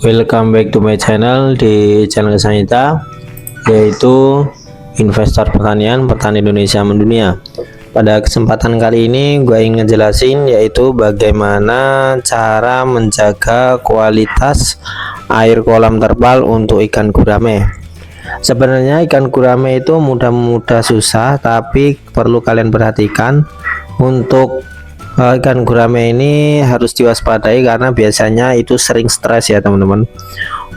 Welcome back to my channel. Di channel saya yaitu investor pertanian petani Indonesia mendunia. Pada kesempatan kali ini gue ingin ngejelasin yaitu bagaimana cara menjaga kualitas air kolam terpal untuk ikan gurame. Sebenarnya ikan gurame itu mudah susah, tapi perlu kalian perhatikan untuk ikan gurame ini harus diwaspadai karena biasanya itu sering stres ya teman-teman.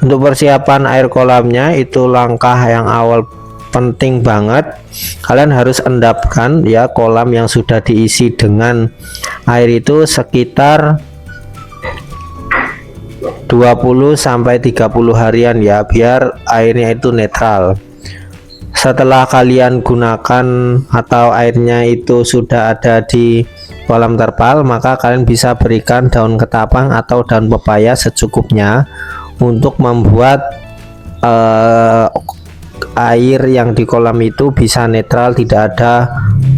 Untuk persiapan air kolamnya itu langkah yang awal penting banget. Kalian harus endapkan ya kolam yang sudah diisi dengan air itu sekitar 20 sampai 30 harian ya, biar airnya itu netral. Setelah kalian gunakan atau airnya itu sudah ada di kolam terpal, maka kalian bisa berikan daun ketapang atau daun pepaya secukupnya untuk membuat air yang di kolam itu bisa netral, tidak ada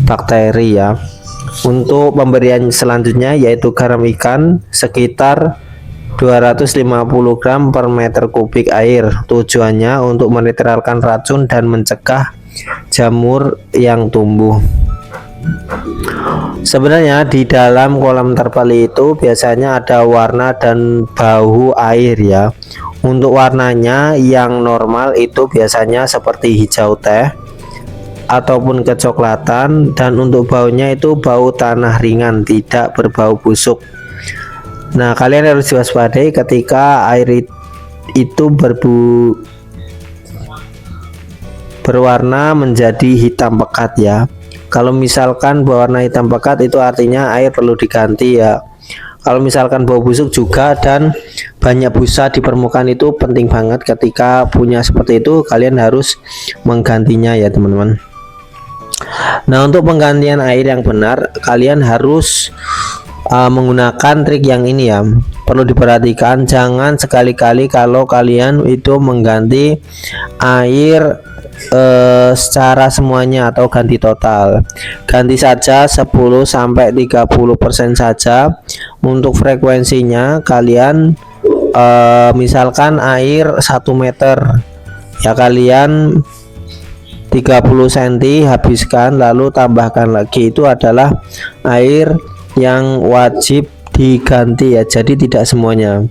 bakteri ya. Untuk pemberian selanjutnya yaitu garam ikan sekitar 250 gram per meter kubik air. Tujuannya untuk menetralkan racun dan mencegah jamur yang tumbuh. Sebenarnya di dalam kolam terpal itu biasanya ada warna dan bau air ya. Untuk warnanya yang normal itu biasanya seperti hijau teh ataupun kecoklatan, dan untuk baunya itu bau tanah ringan, tidak berbau busuk. Nah, kalian harus diwaspadai ketika air itu berwarna menjadi hitam pekat ya. Kalau misalkan berwarna hitam pekat itu artinya air perlu diganti ya. Kalau misalkan bau busuk juga dan banyak busa di permukaan itu penting banget. Ketika punya seperti itu kalian harus menggantinya ya teman-teman. Nah, untuk penggantian air yang benar kalian harus menggunakan trik yang ini ya. Perlu diperhatikan, jangan sekali-kali kalau kalian itu mengganti air secara semuanya atau ganti total. Ganti saja 10 sampai 30% saja. Untuk frekuensinya kalian misalkan air 1 meter ya, kalian 30 cm habiskan, lalu tambahkan lagi. Itu adalah air yang wajib diganti ya, jadi tidak semuanya.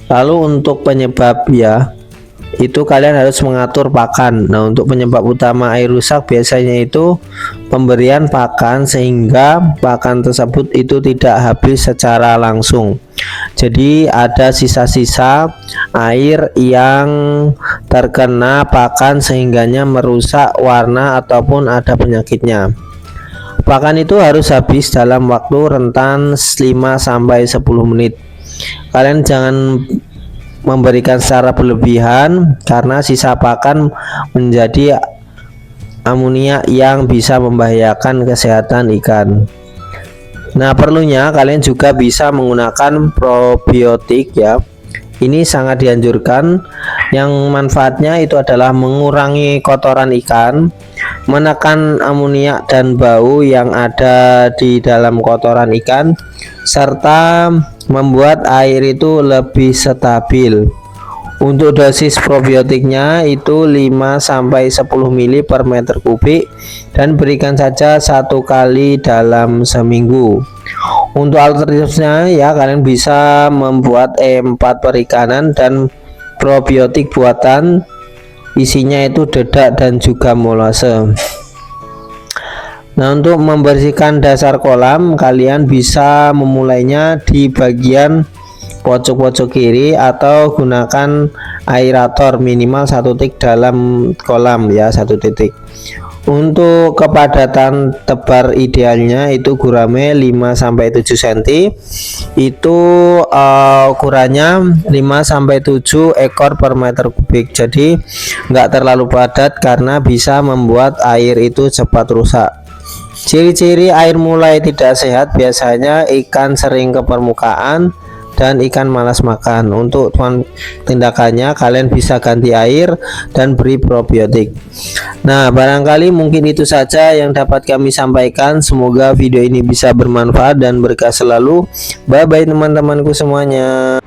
Lalu untuk penyebab ya, itu kalian harus mengatur pakan. Nah, untuk penyebab utama air rusak biasanya itu pemberian pakan, sehingga pakan tersebut itu tidak habis secara langsung. Jadi ada sisa-sisa air yang terkena pakan sehingganya merusak warna ataupun ada penyakitnya. Pakan itu harus habis dalam waktu rentan 5 sampai 10 menit. Kalian jangan memberikan secara berlebihan karena sisa pakan menjadi amonia yang bisa membahayakan kesehatan ikan. Nah, perlunya kalian juga bisa menggunakan probiotik ya. Ini sangat dianjurkan. Yang manfaatnya itu adalah mengurangi kotoran ikan, menekan amonia dan bau yang ada di dalam kotoran ikan, serta membuat air itu lebih stabil. Untuk dosis probiotiknya itu 5 sampai 10 ml per meter kubik dan berikan saja 1 kali dalam seminggu. Untuk alternatifnya ya, kalian bisa membuat E4 perikanan dan probiotik buatan, isinya itu dedak dan juga molase. Nah, untuk membersihkan dasar kolam kalian bisa memulainya di bagian pojok kiri atau gunakan aerator minimal 1 titik dalam kolam ya, 1 titik. Untuk kepadatan tebar idealnya itu gurame 5 sampai 7 cm. Itu ukurannya 5 sampai 7 ekor per meter kubik. Jadi enggak terlalu padat karena bisa membuat air itu cepat rusak. Ciri-ciri air mulai tidak sehat biasanya ikan sering ke permukaan dan ikan malas makan. Untuk tindakannya kalian bisa ganti air dan beri probiotik. Nah, barangkali mungkin itu saja yang dapat kami sampaikan. Semoga video ini bisa bermanfaat dan berkah selalu. Bye bye teman-temanku semuanya.